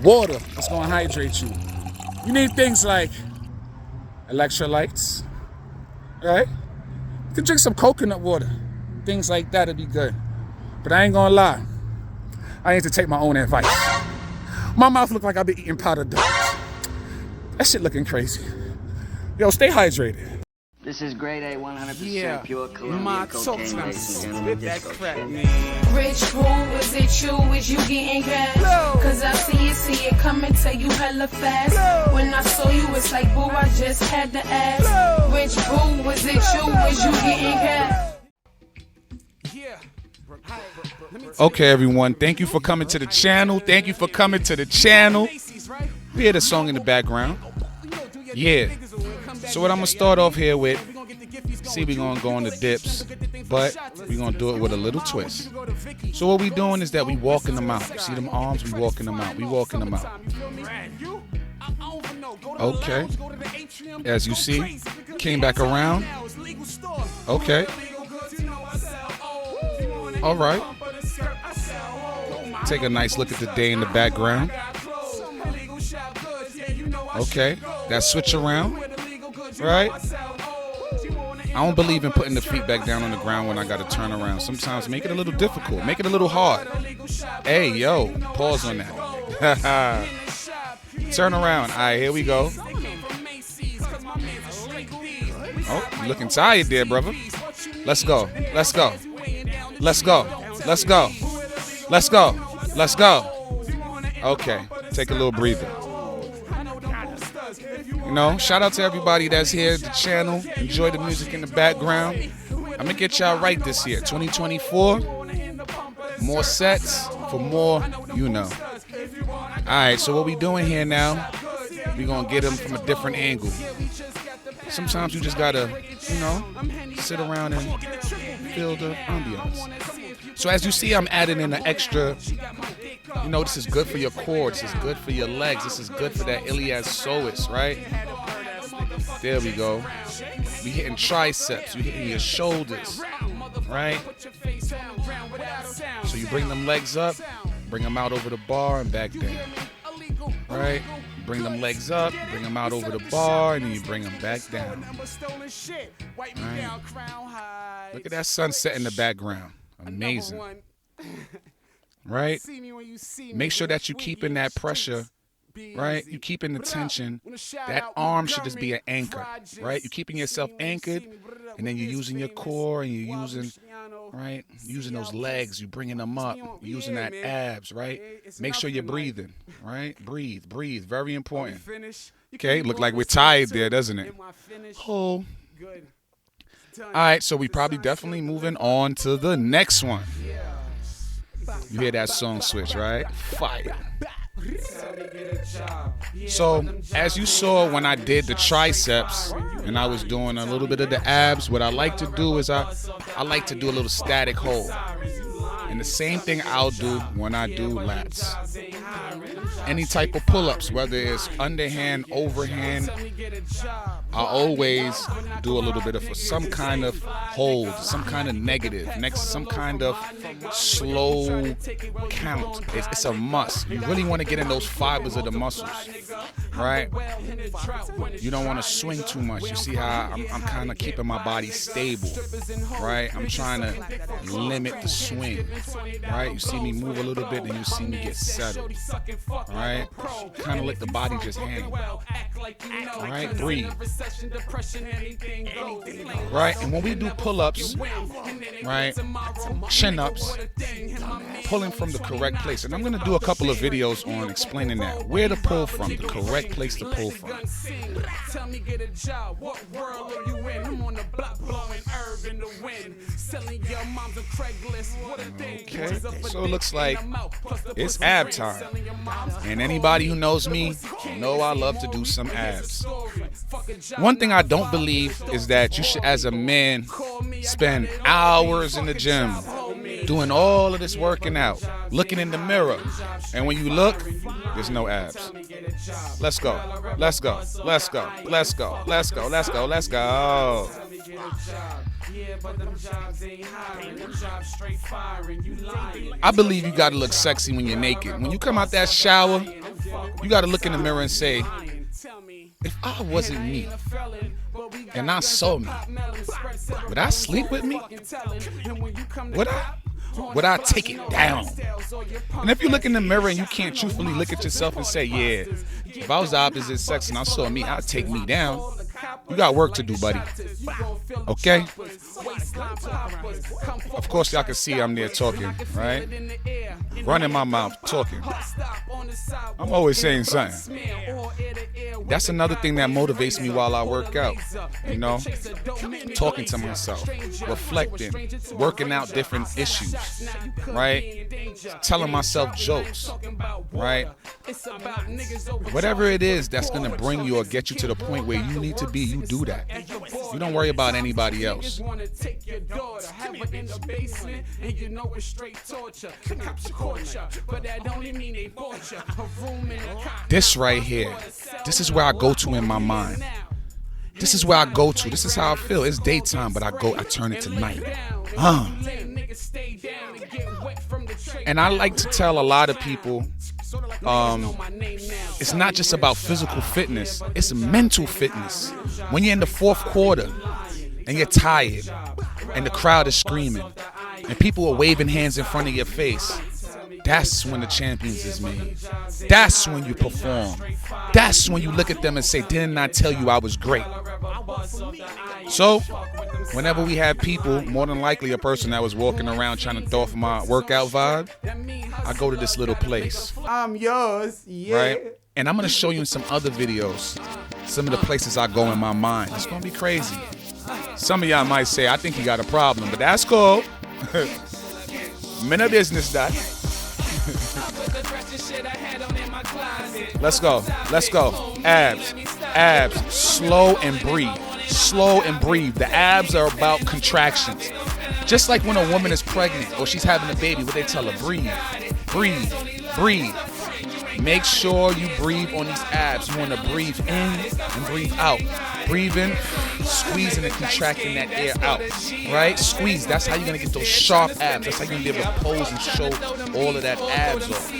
Water is going to hydrate you. You need things like electrolytes, right? You can drink some coconut water. Things like that would be good. But I ain't going to lie. I need to take my own advice. My mouth look like I've been eating powdered dogs. That shit looking crazy. Yo, stay hydrated. This is grade A, 100% pure Colombian cocaine, ladies and gentlemen. that crap, Rich who is it you? Is you getting cash? Cause I see it coming to you hella fast. When I saw you, it's like, boo, I just had to ask. Rich boo, is it you? Is you getting cash? Okay, everyone. Thank you for coming to the channel. Thank you for coming to the channel. We hear the song in the background. Yeah. So what I'm going to start off here with, see, we're going to go on the dips, but we're going to do it with a little twist. So what we doing is that we walking them out. You see them arms? We walking them out. We walking them out. Okay. As you see, came back around. Okay. All right. Take a nice look at the day in the background. Okay. That switch around. Right? I don't believe in putting the feet back down on the ground when I got to turn around. Sometimes make it a little difficult. Make it a little hard. Hey, yo. Pause on that. Turn around. All right, here we go. Oh, you looking tired there, brother. Let's go. Let's go. Let's go. Let's go. Let's go. Let's go. Okay. Take a little breather. You know, shout out to everybody that's here at the channel. Enjoy the music in the background. I'm going to get y'all right this year. 2024. More sets for more, you know. All right, so what we doing here now, we're going to get them from a different angle. Sometimes you just got to, you know, sit around and feel the ambiance. So as you see, I'm adding in an extra, you know, this is good for your core. This is good for your legs. This is good for that iliopsoas, right? There we go. We hitting triceps. You hitting your shoulders, right? So you bring them legs up, bring them out over the bar and back down, right? Bring them legs up, bring them out over the bar, and then you bring them back down. Right? Look at that sunset in the background. Amazing. Right? Make sure that you keeping that pressure, right? You keeping the tension. That arm should just be an anchor, right? You're keeping yourself anchored, and then you're using your core, and you're using, right? Using those legs, you're bringing them up, you're using that abs, right? Make sure you're breathing, right? Breathe, breathe. Very important. Okay, look like we're tired there, doesn't it? Oh. All right, so we probably definitely moving on to the next one. You hear that song switch, right? Fire. So, as you saw when I did the triceps and I was doing a little bit of the abs, what I like to do is I like to do a little static hold. And the same thing I'll do when I do lats. Any type of pull-ups, whether it's underhand, overhand, I always do a little bit of some kind of hold, some kind of negative, some kind of slow count. It's a must. You really want to get in those fibers of the muscles, right? You don't want to swing too much. You see how I'm kind of keeping my body stable, right? I'm trying to limit the swing, right? You see me move a little bit, and you see me get settled, right? Kind of let the body just hang, right? Breathe. Right, and when we do pull-ups, right, chin-ups, pulling from the correct place. And I'm going to do a couple of videos on explaining that. Where to pull from, the correct place to pull from. Okay, so it looks like it's ab time. And anybody who knows me know I love to do some abs. One thing I don't believe is that you should, as a man, spend hours in the gym doing all of this working out, looking in the mirror, and when you look, there's no abs. Let's go. Let's go. Let's go. Let's go. Let's go. Let's go. Let's go. I believe you gotta look sexy when you're naked. When you come out that shower, You got to look in the mirror and say, if I wasn't me and I saw me, would I sleep with me? Would I take it down? And if you look in the mirror and you can't truthfully look at yourself and say, yeah, if I was the opposite sex and I saw me, I'd take me down. You got work to do, buddy. Okay? Of course, y'all can see I'm there talking, right? Running my mouth, talking. I'm always saying something. That's another thing that motivates me while I work out. You know, talking to myself, reflecting, working out different issues, right? Telling myself jokes, right? Whatever it is that's going to bring you or get you to the point where you need to be, you do that. You don't worry about anybody else. This right here, this is where I go to in my mind. This is where I go to. This is how I feel. It's daytime, but I turn it to night. And I like to tell a lot of people, it's not just about physical fitness, it's mental fitness. When you're in the fourth quarter and you're tired and the crowd is screaming and people are waving hands in front of your face, that's when the champions is made. That's when you perform. That's when you look at them and say, didn't I tell you I was great? So, whenever we have people, more than likely a person that was walking around trying to throw off my workout vibe, I go to this little place. I'm yours, yeah. Right? And I'm going to show you in some other videos some of the places I go in my mind. It's going to be crazy. Some of y'all might say, I think you got a problem, but that's cool. Men of business, that. Let's go. Let's go. Abs. Abs. Slow and breathe. Slow and breathe. The abs are about contractions. Just like when a woman is pregnant or she's having a baby, what they tell her, breathe, breathe, breathe. Make sure you breathe on these abs. You want to breathe in and breathe out. Breathe in, squeezing and contracting that air out, right? Squeeze. That's how you're going to get those sharp abs. That's how you're going to be able to pose and show all of that abs off.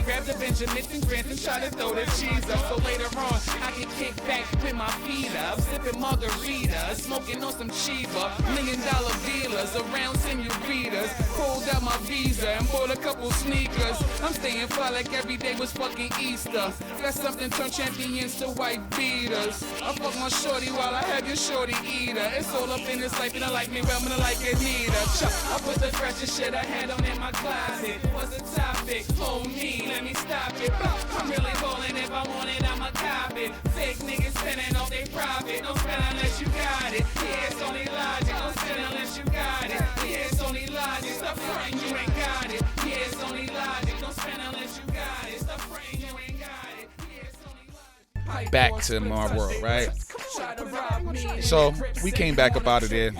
Grab the Benjamin Grant and try to throw the cheese up. So later on, I can kick back with my feet up, sipping margaritas, smoking on some Chiba, $1 million dealers around senoritas. Pulled out my visa and bought a couple sneakers. I'm staying fly like every day was fucking Easter. Got something turn champions to white beaters. I fuck my shorty while I have your shorty eater. It's all up in this life and I like me, well, I'm gonna like it neither. I put the freshest shit I had on in my closet. What's the topic? Oh me, let me stop it. I'm really ballin', if I want it, I'ma cop it. Fake niggas spending all they profit. Don't spend unless you got it. Yeah, it's only logic. Don't spend unless you got it. Yeah, it's only logic. Stop frontin', you ain't got it. Yeah, it's only logic. Don't spend unless you got it. Stop frontin', you ain't got it. Yeah, it's only logic. Back to my world, right? So we came back up out of there.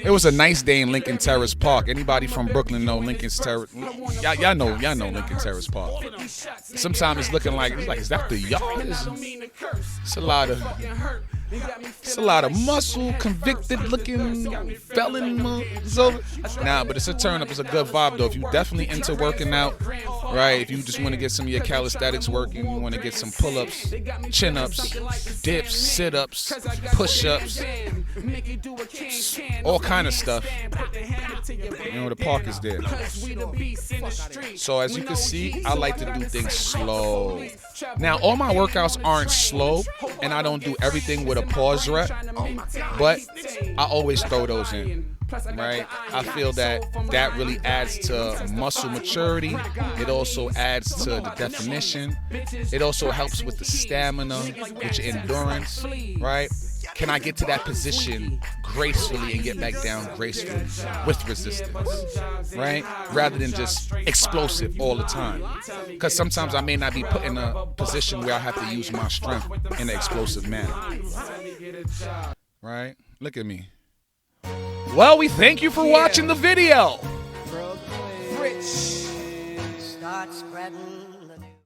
It was a nice day in Lincoln Terrace Park. Anybody from Brooklyn know Lincoln Terrace? Y'all know Lincoln Terrace Park. Sometimes it's looking like, is that the yard? It's a lot of muscle, convicted looking felon. Nah, but it's a turn up. It's a good vibe though. If you definitely into working out, right? If you just want to get some of your calisthenics working, you want to get some pull-ups, chin-ups, dips, sit-ups, push-ups, all kind of stuff. You know, the park is there. So as you can see, I like to do things slow. Now, all my workouts aren't slow, and I don't do everything with a pause rep, but I always throw those in. Right? I feel that really adds to muscle maturity. It also adds to the definition. It also helps with the stamina, with your endurance, right? Can I get to that position gracefully and get back down gracefully with resistance, right? Rather than just explosive all the time. Because sometimes I may not be put in a position where I have to use my strength in an explosive manner. Right? Look at me. Well, we thank you for watching the video. Start spreading